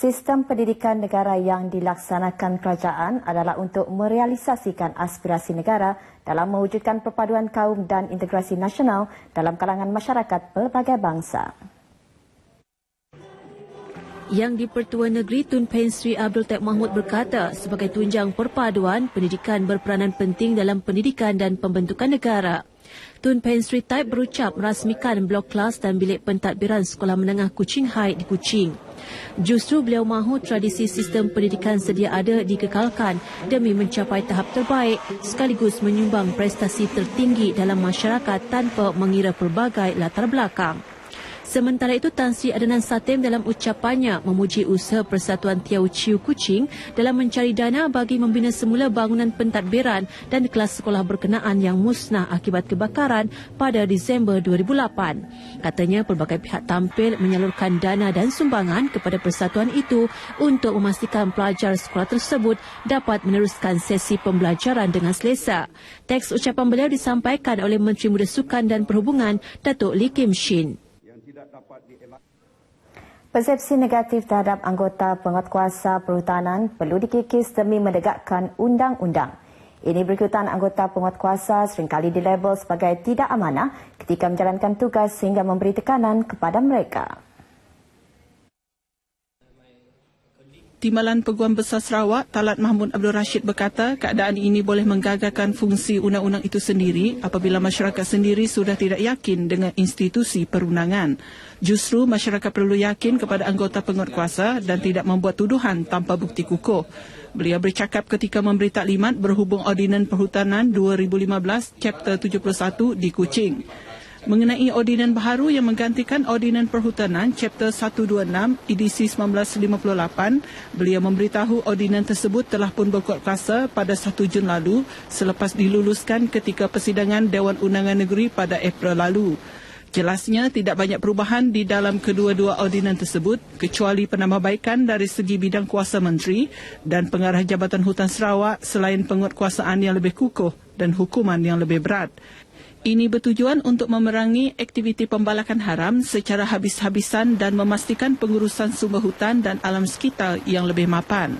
Sistem pendidikan negara yang dilaksanakan kerajaan adalah untuk merealisasikan aspirasi negara dalam mewujudkan perpaduan kaum dan integrasi nasional dalam kalangan masyarakat pelbagai bangsa. Yang di-Pertua Negeri Tun Pen Sri Abdul Taib Mahmud berkata, sebagai tunjang perpaduan, pendidikan berperanan penting dalam pendidikan dan pembentukan negara. Tun Pen Sri Taib berucap merasmikan blok kelas dan bilik pentadbiran Sekolah Menengah Kuching High di Kuching. Justru beliau mahu tradisi sistem pendidikan sedia ada dikekalkan demi mencapai tahap terbaik sekaligus menyumbang prestasi tertinggi dalam masyarakat tanpa mengira pelbagai latar belakang. Sementara itu, Tan Sri Adnan Satem dalam ucapannya memuji usaha Persatuan Tiaw Chiu Kuching dalam mencari dana bagi membina semula bangunan pentadbiran dan kelas sekolah berkenaan yang musnah akibat kebakaran pada Disember 2008. Katanya pelbagai pihak tampil menyalurkan dana dan sumbangan kepada persatuan itu untuk memastikan pelajar sekolah tersebut dapat meneruskan sesi pembelajaran dengan selesa. Teks ucapan beliau disampaikan oleh Menteri Muda Sukan dan Perhubungan, Datuk Lee Kim Shin. Persepsi negatif terhadap anggota penguatkuasa perhutanan perlu dikikis demi menegakkan undang-undang. Ini berikutan anggota penguatkuasa seringkali dilabel sebagai tidak amanah ketika menjalankan tugas sehingga memberi tekanan kepada mereka. Timbalan Peguam Besar Sarawak, Talat Mahmud Abdul Rashid berkata keadaan ini boleh menggagalkan fungsi undang-undang itu sendiri apabila masyarakat sendiri sudah tidak yakin dengan institusi perundangan. Justru masyarakat perlu yakin kepada anggota penguatkuasa dan tidak membuat tuduhan tanpa bukti kukuh. Beliau bercakap ketika memberi taklimat berhubung Ordinan Perhutanan 2015 Chapter 71 di Kuching. Mengenai ordinan baharu yang menggantikan Ordinan Perhutanan Chapter 126 edisi 1958, beliau memberitahu ordinan tersebut telah pun berkuat kuasa pada 1 Jun lalu selepas diluluskan ketika persidangan Dewan Undangan Negeri pada April lalu. Jelasnya tidak banyak perubahan di dalam kedua-dua ordinan tersebut kecuali penambahbaikan dari segi bidang kuasa menteri dan pengarah Jabatan Hutan Sarawak selain penguatkuasaan yang lebih kukuh dan hukuman yang lebih berat. Ini bertujuan untuk memerangi aktiviti pembalakan haram secara habis-habisan dan memastikan pengurusan sumber hutan dan alam sekitar yang lebih mapan.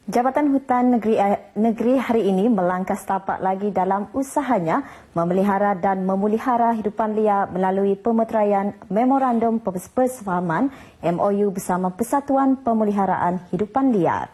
Jabatan Hutan Negeri hari ini melangkah setapak lagi dalam usahanya memelihara dan memulihara hidupan liar melalui pemeteraian Memorandum Persefahaman MOU bersama Persatuan Pemeliharaan Hidupan Liar.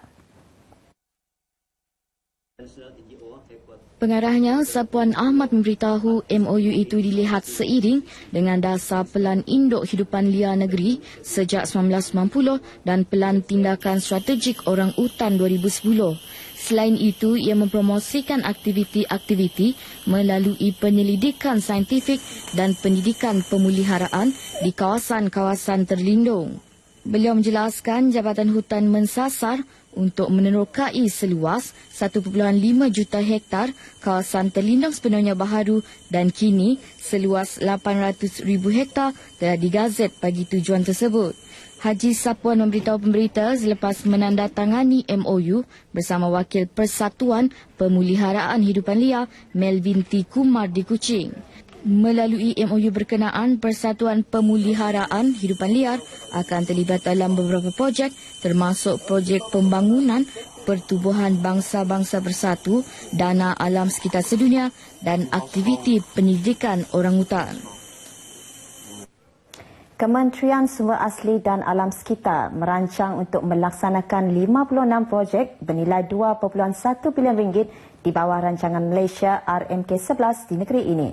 Pengarahnya, Sapuan Ahmad memberitahu MOU itu dilihat seiring dengan dasar Pelan Induk Hidupan Liar Negeri sejak 1990 dan Pelan Tindakan Strategik Orang Utan 2010. Selain itu, ia mempromosikan aktiviti-aktiviti melalui penyelidikan saintifik dan pendidikan pemeliharaan di kawasan-kawasan terlindung. Beliau menjelaskan Jabatan Hutan mensasar untuk menerokai seluas 1.5 juta hektar kawasan terlindung sepenuhnya baharu dan kini seluas 800,000 hektar telah digazet bagi tujuan tersebut. Haji Sapuan memberitahu pemberita selepas menandatangani MOU bersama Wakil Persatuan Pemeliharaan Hidupan Liar Melvin T. Kumar di Kuching. Melalui MOU berkenaan, Persatuan Pemeliharaan Hidupan Liar akan terlibat dalam beberapa projek termasuk projek pembangunan Pertubuhan Bangsa-Bangsa Bersatu, Dana Alam Sekitar Sedunia dan aktiviti penyelidikan orangutan. Kementerian Sumber Asli dan Alam Sekitar merancang untuk melaksanakan 56 projek bernilai 2.1 bilion ringgit di bawah rancangan Malaysia RMK11 di negeri ini.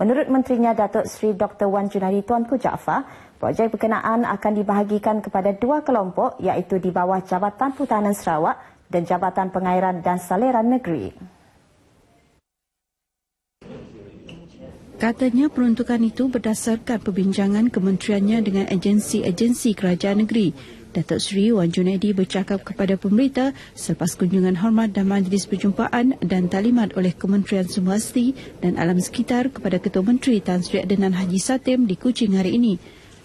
Menurut Menterinya Datuk Seri Dr. Wan Junaidi Tuanku Jaafar, projek berkenaan akan dibahagikan kepada dua kelompok iaitu di bawah Jabatan Perhutanan Sarawak dan Jabatan Pengairan dan Saliran Negeri. Katanya peruntukan itu berdasarkan perbincangan kementeriannya dengan agensi-agensi kerajaan negeri. Datuk Seri Wan Junaidi bercakap kepada pemberita selepas kunjungan hormat dan majlis perjumpaan dan taklimat oleh Kementerian Sumber Asli dan Alam Sekitar kepada Ketua Menteri Tan Sri Adnan Haji Satem di Kuching hari ini.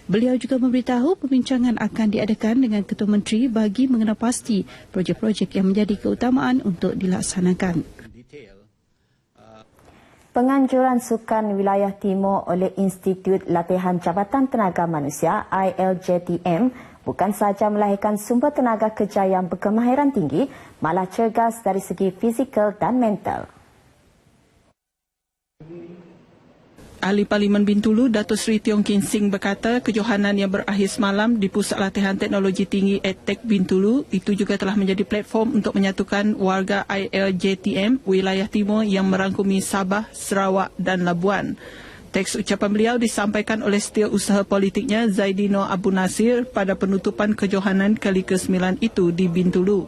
Beliau juga memberitahu perbincangan akan diadakan dengan Ketua Menteri bagi mengenal pasti projek-projek yang menjadi keutamaan untuk dilaksanakan. Penganjuran Sukan Wilayah Timur oleh Institut Latihan Jabatan Tenaga Manusia ILJTM bukan sahaja melahirkan sumber tenaga kerja yang berkemahiran tinggi, malah cergas dari segi fizikal dan mental. Ahli Parlimen Bintulu, Datuk Seri Tiong Kin Sing berkata kejohanan yang berakhir semalam di Pusat Latihan Teknologi Tinggi EdTech Bintulu itu juga telah menjadi platform untuk menyatukan warga ILJTM wilayah timur yang merangkumi Sabah, Sarawak dan Labuan. Teks ucapan beliau disampaikan oleh setiausaha politiknya Zaidino Abu Nasir pada penutupan kejohanan kali ke-9 itu di Bintulu.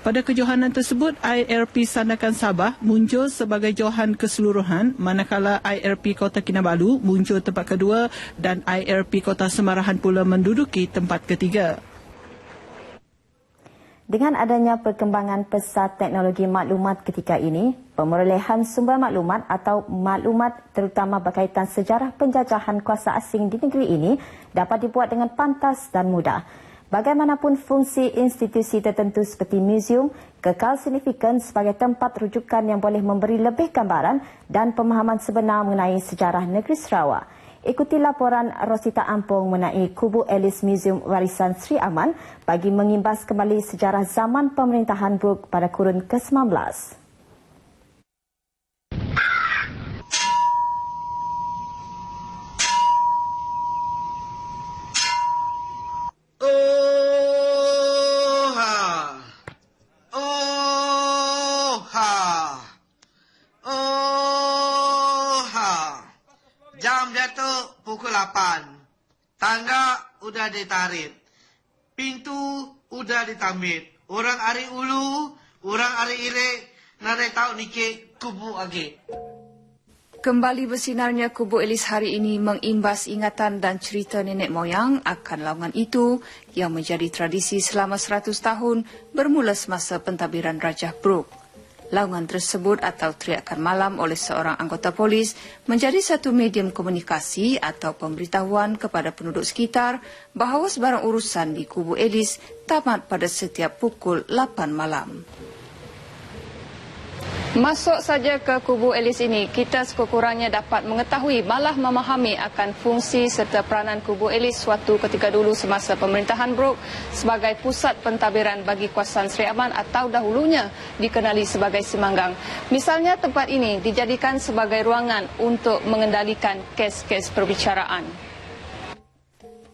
Pada kejohanan tersebut, IRP Sandakan Sabah muncul sebagai johan keseluruhan, manakala IRP Kota Kinabalu muncul tempat kedua dan IRP Kota Semarahan pula menduduki tempat ketiga. Dengan adanya perkembangan pesat teknologi maklumat ketika ini, pemerolehan sumber maklumat atau maklumat terutama berkaitan sejarah penjajahan kuasa asing di negeri ini dapat dibuat dengan pantas dan mudah. Bagaimanapun fungsi institusi tertentu seperti muzium kekal signifikan sebagai tempat rujukan yang boleh memberi lebih gambaran dan pemahaman sebenar mengenai sejarah negeri Sarawak. Ikuti laporan Rosita Ampong mengenai Kubu Elis Muzium Warisan Sri Aman bagi mengimbas kembali sejarah zaman pemerintahan Brooke pada kurun ke-19. Jam jatuh pukul 8. Tangga udah ditarik. Pintu udah ditambit. Orang ari ulu, orang ari ire, nare tahu nike kubu age. Kembali bersinarnya Kubu Elis hari ini mengimbas ingatan dan cerita nenek moyang akan laungan itu yang menjadi tradisi selama 100 tahun bermula semasa pentadbiran Rajah Brooke. Laungan tersebut atau teriakan malam oleh seorang anggota polis menjadi satu medium komunikasi atau pemberitahuan kepada penduduk sekitar bahawa sebarang urusan di Kubu Elis tamat pada setiap pukul 8 malam. Masuk saja ke Kubu Elis ini, kita sekurang-kurangnya dapat mengetahui malah memahami akan fungsi serta peranan Kubu Elis suatu ketika dulu semasa pemerintahan Brooke sebagai pusat pentadbiran bagi kuasaan Sri Aman atau dahulunya dikenali sebagai Semanggang. Misalnya tempat ini dijadikan sebagai ruangan untuk mengendalikan kes-kes perbicaraan.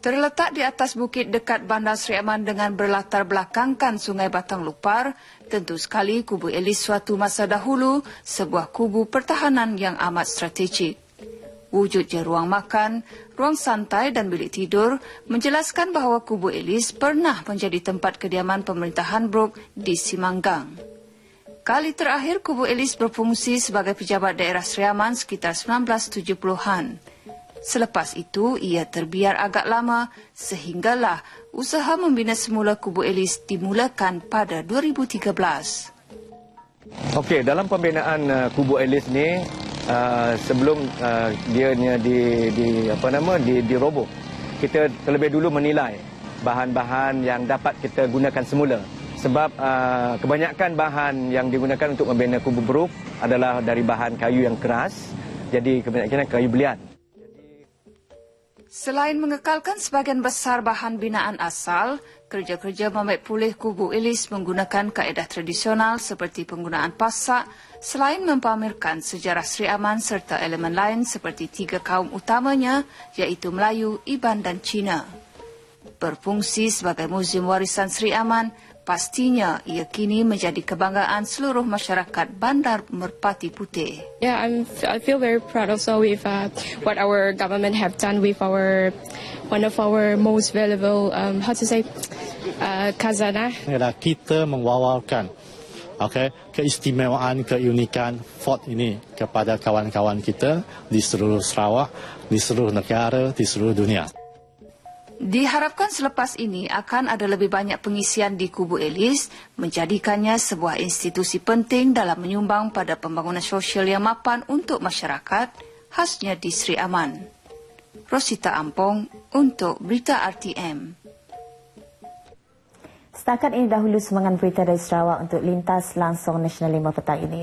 Terletak di atas bukit dekat Bandar Sri Aman dengan berlatar belakangkan Sungai Batang Lupar, tentu sekali Kubu Elis suatu masa dahulu sebuah kubu pertahanan yang amat strategik. Wujudnya ruang makan, ruang santai dan bilik tidur menjelaskan bahawa Kubu Elis pernah menjadi tempat kediaman pemerintahan Brooke di Semanggang. Kali terakhir Kubu Elis berfungsi sebagai pejabat daerah Sri Aman sekitar 1970-an. Selepas itu, ia terbiar agak lama sehinggalah usaha membina semula Kubu Elis dimulakan pada 2013. Okey, dalam pembinaan Kubu Elis ni sebelum dianya diroboh, kita terlebih dulu menilai bahan-bahan yang dapat kita gunakan semula. Sebab kebanyakan bahan yang digunakan untuk membina Kubu Brooke adalah dari bahan kayu yang keras, jadi kebanyakan kayu belian. Selain mengekalkan sebahagian besar bahan binaan asal, kerja-kerja membaik pulih Kubu Elis menggunakan kaedah tradisional seperti penggunaan pasak, selain mempamerkan sejarah Sri Aman serta elemen lain seperti tiga kaum utamanya, iaitu Melayu, Iban dan Cina. Berfungsi sebagai Muzium Warisan Sri Aman, pastinya ia kini menjadi kebanggaan seluruh masyarakat Bandar Merpati Putih. Yeah, I feel very proud also with what our government have done with one of our most valuable khazanah. Kita mengawarkan keistimewaan, keunikan fort ini kepada kawan-kawan kita di seluruh Sarawak, di seluruh negara, di seluruh dunia. Diharapkan selepas ini akan ada lebih banyak pengisian di Kubu Elis, menjadikannya sebuah institusi penting dalam menyumbang pada pembangunan sosial yang mapan untuk masyarakat, khasnya di Sri Aman. Rosita Ampong untuk Berita RTM. Setakat ini dahulu semangat berita dari Sarawak untuk lintas langsung Nasional 5 petang ini.